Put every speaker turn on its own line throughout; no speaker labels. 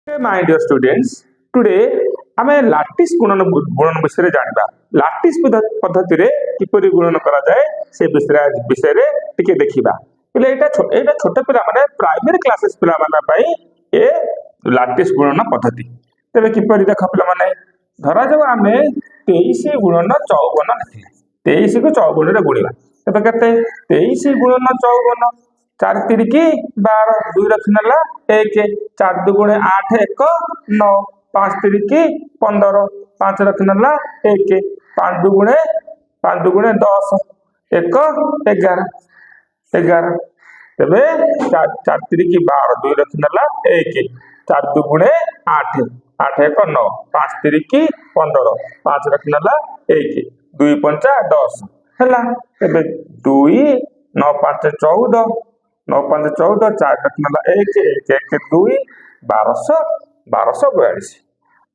Okay, my dear students, today आमे lattice गुणन विषय जानिबा। लाटिस पद्धति रे किपरि गुणन करा जाए से विषय रे टिके देखिबा। पहिले एटा छोटे पिला माने प्राइमरी क्लासेस पिला माने पई ए लाटिस गुणन पद्धति। तबे किपरि देख पिला माने धरा जाऊ आमे 23 गुणन 54 लिखिले। 23 को 54 रे गुणिबा। तबे केते 23 गुणन 54 4 3 की 12 2 रखनला 1 4 2 8 1 9 5 3 की 15 5 रखनला 1 5 2 5 2 10 1 11 11 तबे 4 3 की 12 2 रखनला 1 4 2 8 8 1 9 5 3 की 15 5 रखनला 1 2 5 10 हला तबे 2 9 5 14 9 5 14 4 रखनला 1 1 1 2 1200 1242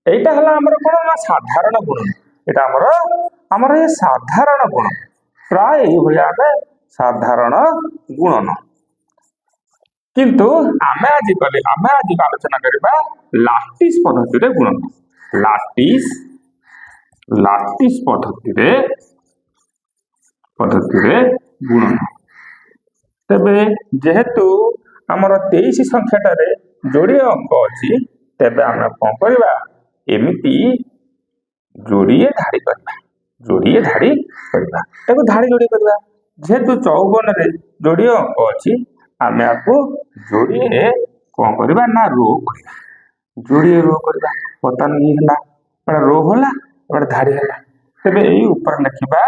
एटा हला हमर कोन ना साधारण गुण एटा हमर ये साधारण गुण प्राय एई भलिया आमे साधारण गुणन किंतु आमे आज आलोचना करबा लाटिस पद्धति रे गुणन लाटिस पद्धति रे गुणन तबे जेहेतु हमर 23 संख्याटा रे जोड़िए अंक अछि तबे हम कोन करबा एमिति जोड़िए धाड़ी करबा ताको धाड़ी जोड़ी करबा जेहेतु 54 रे जोड़िए अंक अछि आमे आपको जोड़िए कोन करबा ना रो करबा जोड़िए रो करबा पता नहीं हला बड़ा रो होला बड़ा धाड़ी हला तबे एई ऊपर लिखिबा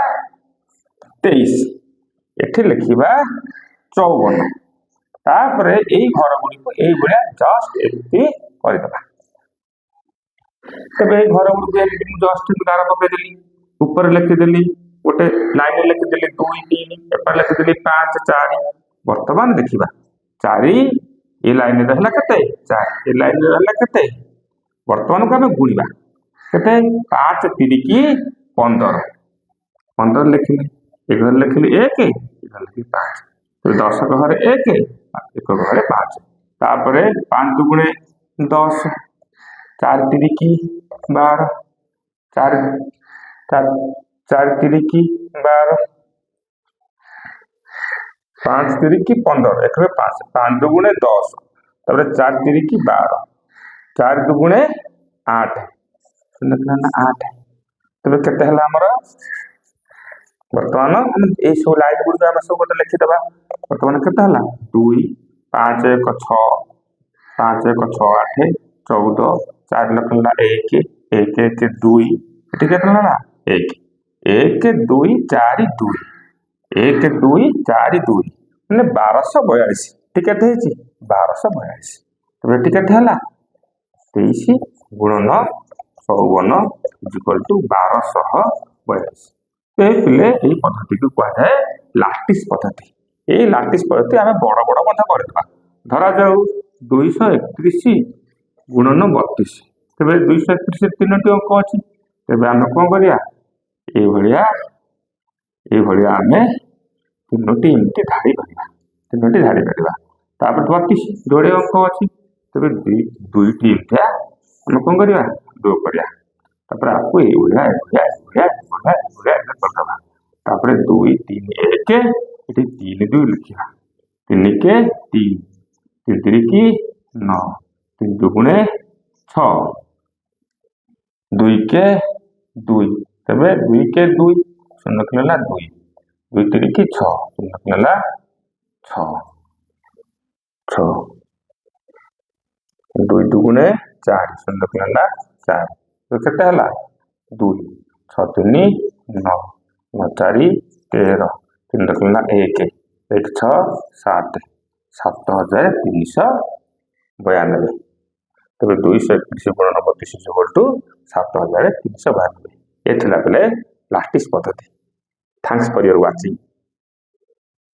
23 एठी लिखिबा 54 तापरे एई घर गुडी को एई बळा जस्ट एति करदबा तबे घर गुडी को जस्ट गारा पके देली ऊपर लिखि देली गोटे लाइन लिखि देली 2 3 एपर लिखि देली 5 4 वर्तमान देखिबा 4 ए लाइन रहला कते 4 ए लाइन रहला कते वर्तमान को हम गुणीबा कते 5 3 की 15 15 लिखिले एक लिखिले 1 एक लिखि 5 तो 10 को घरे 1 एक घरे 5 तापरे 5 दुगुणे 10 4 3 की 12 4 3 की 12 5 3 की 15 एक 5 5 दुगुणे 10 तापरे 4 3 की 12 4 दुगुणे 8 लिखना 8 तबे केते हला हमरा वर्तमान हम ए सो लाइन गुडी हम सब गोटे लिखि दबा वर्तमान केते हला 2 5 1 6 5 1 6 8 14 4 लिखला 1 1 1 2 एठी केते हला 1 1 2 4 2 1 2 4 2 माने 1242 टिकट हेची 1242 तबे टिकट हला 23 गुणन 54 1242 पिले यही पद्धति को कह लाटिस पद्धति ये लाटिस पद्धति आम बड़ बड़ मत करवा धरा जाऊ 231 गुणन 32 तेरे 231 3 अंक अच्छी तेरे आम कौन करिया आम 3टी एमती धाड़ी करवा 3टी धाड़ी करवा 32 जोड़े अंक अच्छी तेरे 2टी एमती आम कौन करवा दो करिया तापर आपको ये तापर 2 3 1 एठी 3 2 लिखिया 3 के 3 3 3 की 9 3 दुगुणे 6 2 के 2 तबे 2 के 2 शून्य निकलला 2 2 3 की 6 शून्य निकलला 6 6 2 दुगुणे 4 शून्य निकलला 4 तो केते हला 2 6 3 9 9 4 13 3 रखना 1 1 6 7 7392 तबे 231 गुणन 32 7392 ये थिला बेले लाटिस पद्धति। Thanks for your watching.